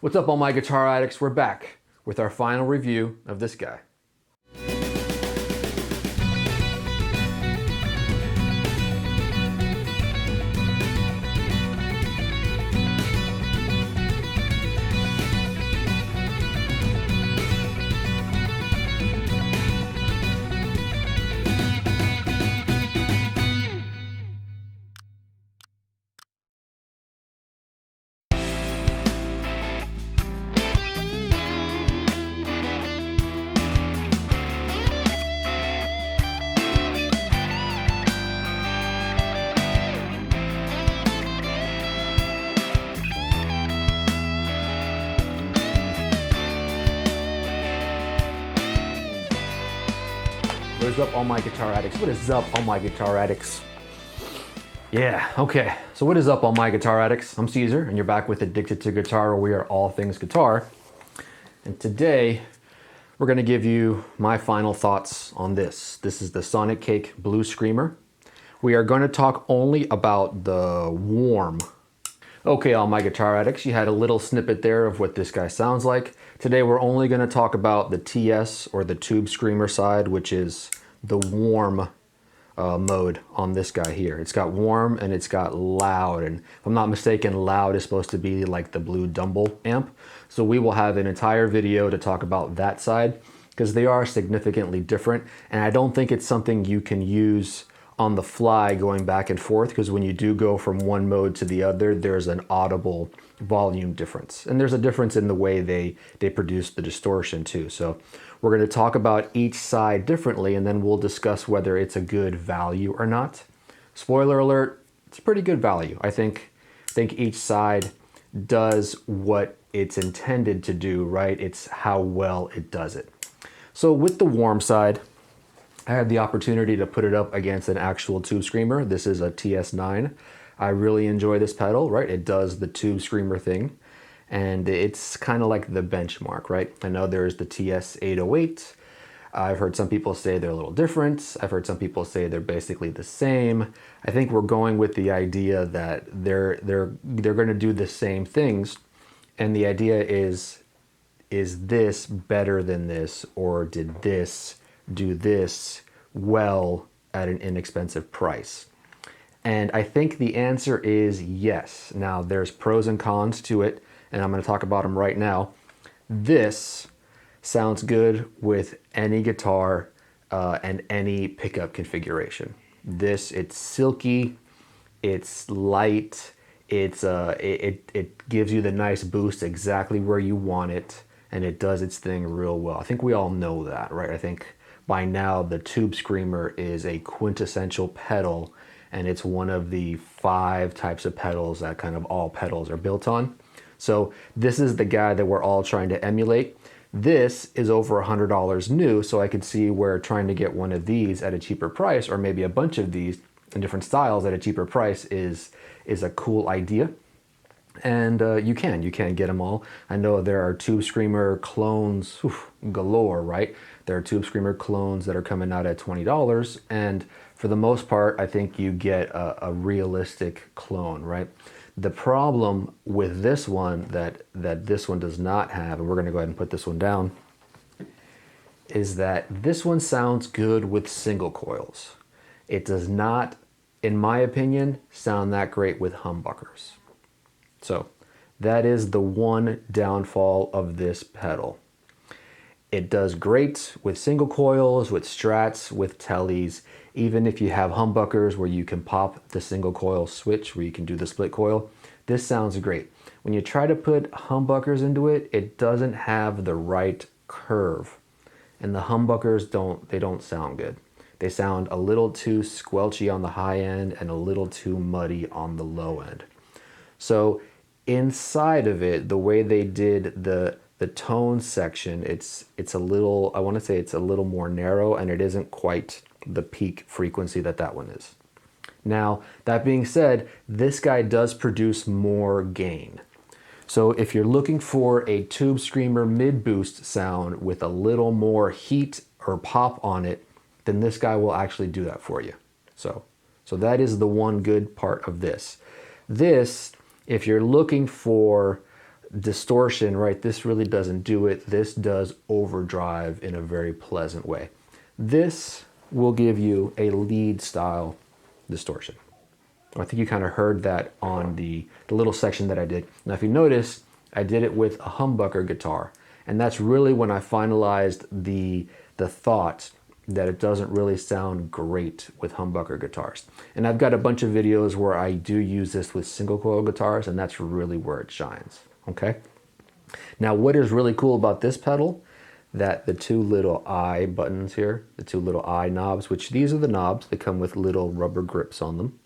What's up, all my guitar addicts? We're back with our final review of this guy. What is up, all my guitar addicts? What is up, all my guitar addicts? Yeah, okay. So what is up, all my guitar addicts? I'm Caesar, and you're back with Addicted to Guitar, where we are all things guitar. And today, we're gonna give you my final thoughts on this. This is the Sonicake Blue Skreamer. We are gonna talk only about the warm. Okay, all my guitar addicts, you had a little snippet there of what this guy sounds like. Today, we're only gonna talk about the TS or the Tube Skreamer side, which is the warm mode on this guy here. It's got warm and it's got loud, and if I'm not mistaken, loud is supposed to be like the Blue Dumble amp. So we will have an entire video to talk about that side because they are significantly different, and I don't think it's something you can use on the fly going back and forth, because when you do go from one mode to the other, there's an audible volume difference, and there's a difference in the way they produce the distortion too. So we're going to talk about each side differently, and then we'll discuss whether it's a good value or not. Spoiler alert, it's a pretty good value. I think each side does what it's intended to do, right? It's how well it does it. So with the warm side, I had the opportunity to put it up against an actual Tube Skreamer. This is a TS9. I really enjoy this pedal, right? It does the Tube Skreamer thing, and it's kind of like the benchmark, right? I know there's the TS808. I've heard some people say they're a little different. I've heard some people say they're basically the same. I think we're going with the idea that they're going to do the same things, and the idea is this better than this, or did this do this well at an inexpensive price? And I think the answer is yes. Now, there's pros and cons to it, and I'm going to talk about them right now. This sounds good with any guitar and any pickup configuration. It's silky, it's light, it gives you the nice boost exactly where you want it, and it does its thing real well. I think we all know that, right? I think by now the Tube Skreamer is a quintessential pedal, and it's one of the 5 types of pedals that kind of all pedals are built on. So this is the guy that we're all trying to emulate. This is over $100 new, so I could see where trying to get one of these at a cheaper price, or maybe a bunch of these in different styles at a cheaper price, is a cool idea. And you can get them all. I know there are Tube Skreamer clones galore, right? There are Tube Skreamer clones that are coming out at $20, and for the most part, I think you get a realistic clone, right? The problem with this one that this one does not have, and we're gonna go ahead and put this one down, is that this one sounds good with single coils. It does not, in my opinion, sound that great with humbuckers. So that is the one downfall of this pedal. It does great with single coils, with strats, with tellies, even if you have humbuckers where you can pop the single coil switch, where you can do the split coil. This sounds great. When you try to put humbuckers into it, it doesn't have the right curve. And the humbuckers don't sound good. They sound a little too squelchy on the high end and a little too muddy on the low end. So inside of it, the way they did the tone section, it's a little, I want to say it's a little more narrow, and it isn't quite the peak frequency that one is. Now, that being said, this guy does produce more gain. So if you're looking for a Tube Skreamer mid-boost sound with a little more heat or pop on it, then this guy will actually do that for you. So that is the one good part of this. This, if you're looking for distortion, right? This really doesn't do it. This does overdrive in a very pleasant way. This will give you a lead style distortion. I think you kind of heard that on the little section that I did. Now, if you notice, I did it with a humbucker guitar. And that's really when I finalized the thought that it doesn't really sound great with humbucker guitars. And I've got a bunch of videos where I do use this with single coil guitars, and that's really where it shines, okay? Now, what is really cool about this pedal, that the two little eye buttons here, the two little eye knobs, which these are the knobs that come with little rubber grips on them.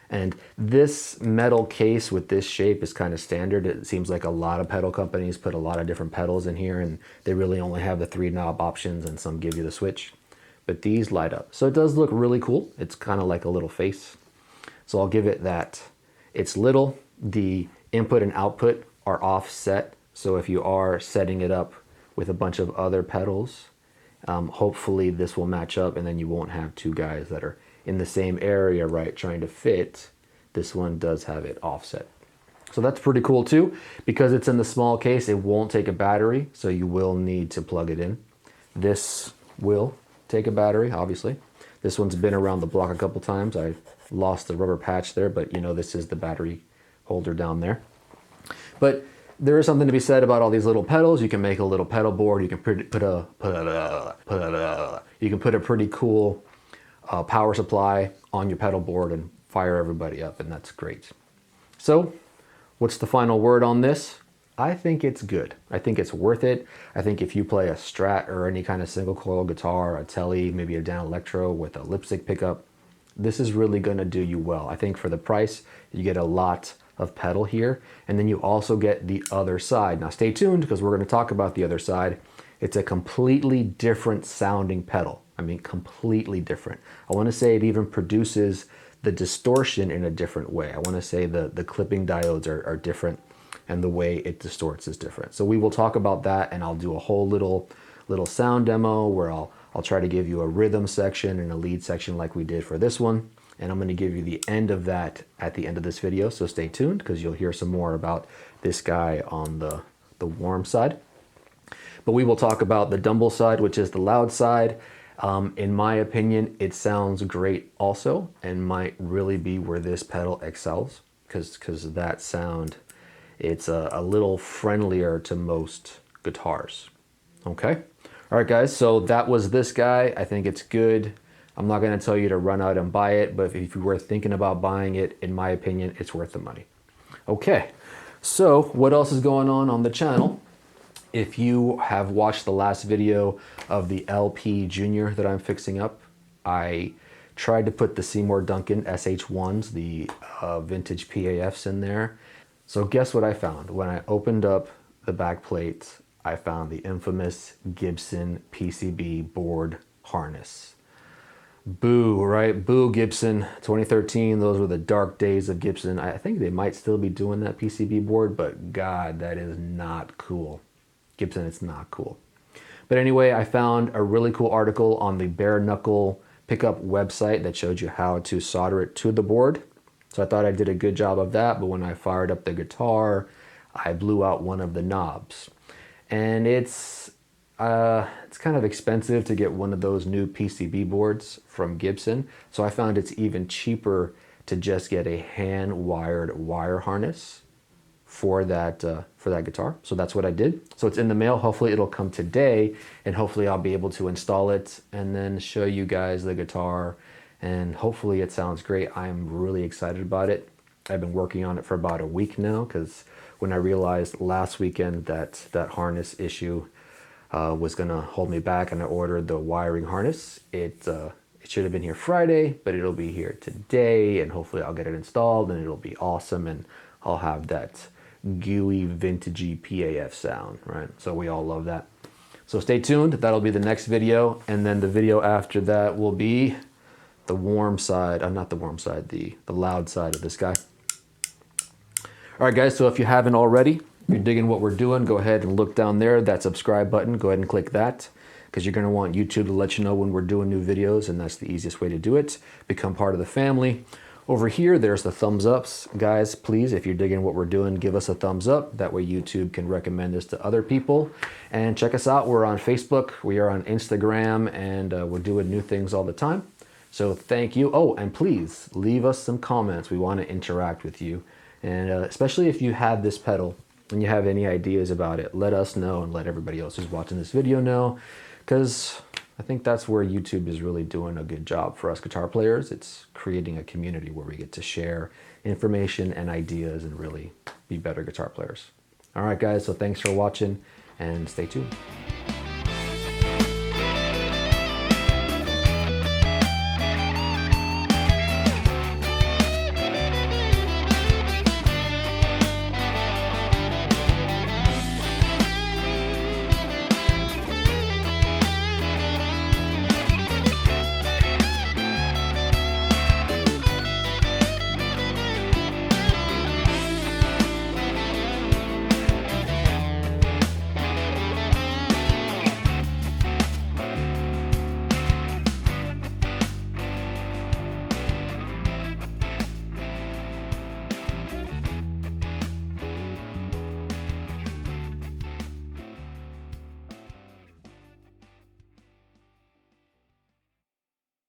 And this metal case with this shape is kind of standard. It seems like a lot of pedal companies put a lot of different pedals in here, and they really only have the 3 knob options, and some give you the switch. But these light up. So it does look really cool. It's kind of like a little face. So I'll give it that. It's little. The input and output are offset. So if you are setting it up with a bunch of other pedals, hopefully this will match up, and then you won't have two guys that are in the same area, right, trying to fit. This one does have it offset. So that's pretty cool too. Because it's in the small case, it won't take a battery, so you will need to plug it in. This will take a battery, obviously. This one's been around the block a couple times. I lost the rubber patch there, but you know, this is the battery holder down there. But there is something to be said about all these little pedals. You can make a little pedal board. You can put a pretty cool power supply on your pedal board and fire everybody up, and that's great. So what's the final word on this? I think it's good. I think it's worth it. I think if you play a Strat or any kind of single coil guitar, a Tele, maybe a down electro with a lipstick pickup, this is really going to do you well. I think for the price, you get a lot of pedal here, and then you also get the other side. Now stay tuned, because we're going to talk about the other side. It's a completely different sounding pedal. I mean, completely different. I want to say it even produces the distortion in a different way. I want to say the clipping diodes are different, and the way it distorts is different. So we will talk about that, and I'll do a whole little sound demo where I'll try to give you a rhythm section and a lead section like we did for this one. And I'm going to give you the end of that at the end of this video. So stay tuned, because you'll hear some more about this guy on the warm side. But we will talk about the Dumble side, which is the loud side. In my opinion, it sounds great also, and might really be where this pedal excels, because that sound, it's a little friendlier to most guitars. Okay? All right, guys, so that was this guy. I think it's good. I'm not going to tell you to run out and buy it, but if you were thinking about buying it, in my opinion, it's worth the money. Okay, so what else is going on the channel? If you have watched the last video of the LP Junior that I'm fixing up, I tried to put the Seymour Duncan SH1s, the vintage PAFs in there. So guess what I found? When I opened up the back plate, I found the infamous Gibson PCB board harness. Boo, right? Boo, Gibson. 2013, those were the dark days of Gibson. I think they might still be doing that PCB board, but God, that is not cool. Gibson, it's not cool. But anyway, I found a really cool article on the Bare Knuckle Pickup website that showed you how to solder it to the board. So I thought I did a good job of that, but when I fired up the guitar, I blew out one of the knobs. And it's kind of expensive to get one of those new PCB boards from Gibson. So I found it's even cheaper to just get a hand-wired wire harness for that guitar. So that's what I did. So it's in the mail. Hopefully it'll come today, and hopefully I'll be able to install it and then show you guys the guitar, and hopefully it sounds great. I'm really excited about it. I've been working on it for about a week now, because when I realized last weekend that that harness issue was gonna hold me back, and I ordered the wiring harness, it should have been here Friday, but it'll be here today, and hopefully I'll get it installed and it'll be awesome, and I'll have that gooey vintagey PAF sound, right? So we all love that. So stay tuned, that'll be the next video, and then the video after that will be the warm side, not the warm side, the loud side of this guy. All right, guys, so if you haven't already, if you're digging what we're doing, go ahead and look down there, that subscribe button, go ahead and click that, because you're gonna want YouTube to let you know when we're doing new videos, and that's the easiest way to do it. Become part of the family. Over here, there's the thumbs ups. Guys, please, if you're digging what we're doing, give us a thumbs up. That way YouTube can recommend us to other people. And check us out. We're on Facebook, we are on Instagram, and we're doing new things all the time. So thank you. Oh, and please leave us some comments. We want to interact with you. And especially if you have this pedal and you have any ideas about it, let us know and let everybody else who's watching this video know, because I think that's where YouTube is really doing a good job for us guitar players. It's creating a community where we get to share information and ideas and really be better guitar players. All right, guys, so thanks for watching and stay tuned.